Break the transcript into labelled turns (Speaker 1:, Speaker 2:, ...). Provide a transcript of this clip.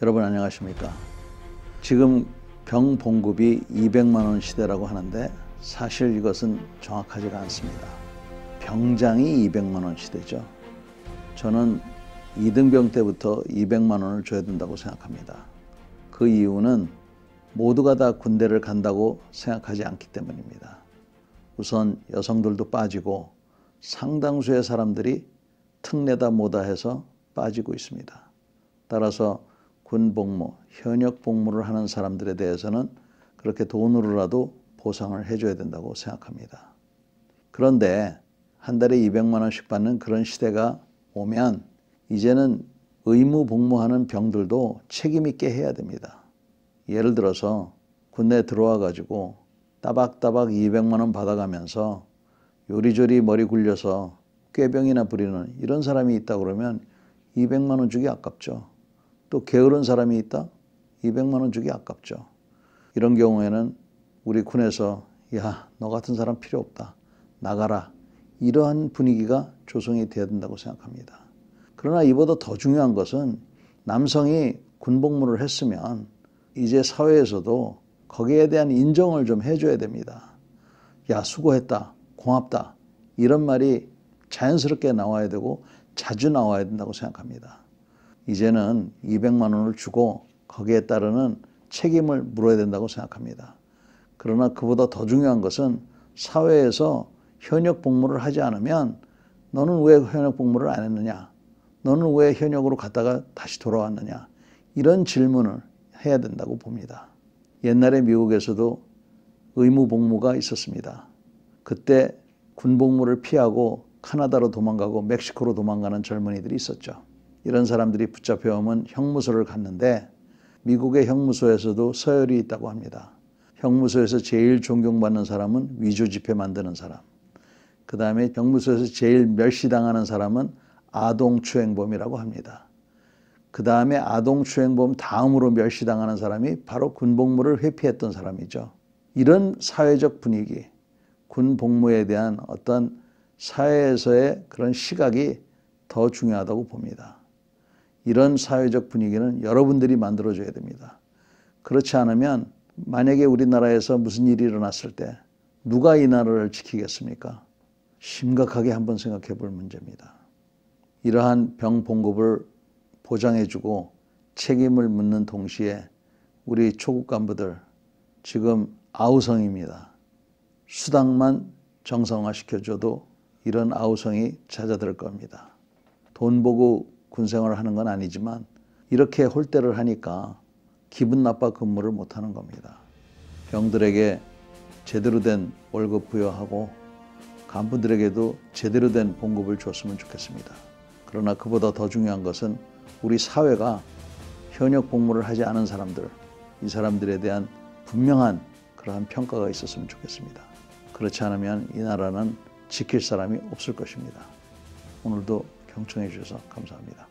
Speaker 1: 여러분 안녕하십니까? 지금 병 봉급이 200만 원 시대라고 하는데 사실 이것은 정확하지가 않습니다. 병장이 200만 원 시대죠. 저는 이등병 때부터 200만 원을 줘야 된다고 생각합니다. 그 이유는 모두가 다 군대를 간다고 생각하지 않기 때문입니다. 우선 여성들도 빠지고 상당수의 사람들이 특례다 뭐다 해서 빠지고 있습니다. 따라서 군복무, 현역 복무를 하는 사람들에 대해서는 그렇게 돈으로라도 보상을 해줘야 된다고 생각합니다. 그런데 한 달에 200만 원씩 받는 그런 시대가 오면 이제는 의무 복무하는 병들도 책임 있게 해야 됩니다. 예를 들어서 군대에 들어와 가지고 따박따박 200만 원 받아가면서 요리조리 머리 굴려서 꾀병이나 부리는 이런 사람이 있다 그러면 200만 원 주기 아깝죠. 또 게으른 사람이 있다? 200만 원 주기 아깝죠. 이런 경우에는 우리 군에서 야, 너 같은 사람 필요 없다. 나가라. 이러한 분위기가 조성이 돼야 된다고 생각합니다. 그러나 이보다 더 중요한 것은 남성이 군복무를 했으면 이제 사회에서도 거기에 대한 인정을 좀 해줘야 됩니다. 야, 수고했다. 고맙다. 이런 말이 자연스럽게 나와야 되고 자주 나와야 된다고 생각합니다. 이제는 200만 원을 주고 거기에 따르는 책임을 물어야 된다고 생각합니다. 그러나 그보다 더 중요한 것은 사회에서 현역 복무를 하지 않으면 너는 왜 현역 복무를 안 했느냐? 너는 왜 현역으로 갔다가 다시 돌아왔느냐? 이런 질문을 해야 된다고 봅니다. 옛날에 미국에서도 의무 복무가 있었습니다. 그때 군복무를 피하고 카나다로 도망가고 멕시코로 도망가는 젊은이들이 있었죠. 이런 사람들이 붙잡혀오면 형무소를 갔는데 미국의 형무소에서도 서열이 있다고 합니다. 형무소에서 제일 존경받는 사람은 위조지폐 만드는 사람. 그 다음에 형무소에서 제일 멸시당하는 사람은 아동추행범이라고 합니다. 그 다음에 아동추행범 다음으로 멸시당하는 사람이 바로 군복무를 회피했던 사람이죠. 이런 사회적 분위기, 군복무에 대한 어떤 사회에서의 그런 시각이 더 중요하다고 봅니다. 이런 사회적 분위기는 여러분들이 만들어줘야 됩니다. 그렇지 않으면 만약에 우리나라에서 무슨 일이 일어났을 때 누가 이 나라를 지키겠습니까? 심각하게 한번 생각해 볼 문제입니다. 이러한 병 봉급을 보장해주고 책임을 묻는 동시에 우리 초급 간부들 지금 아우성입니다. 수당만 정상화시켜줘도 이런 아우성이 잦아들 겁니다. 돈 보고 군생활을 하는 건 아니지만 이렇게 홀대를 하니까 기분 나빠 근무를 못하는 겁니다. 병들에게 제대로 된 월급 부여하고 간부들에게도 제대로 된 봉급을 줬으면 좋겠습니다. 그러나 그보다 더 중요한 것은 우리 사회가 현역 복무를 하지 않은 사람들, 이 사람들에 대한 분명한 그러한 평가가 있었으면 좋겠습니다. 그렇지 않으면 이 나라는 지킬 사람이 없을 것입니다. 오늘도 경청해 주셔서 감사합니다.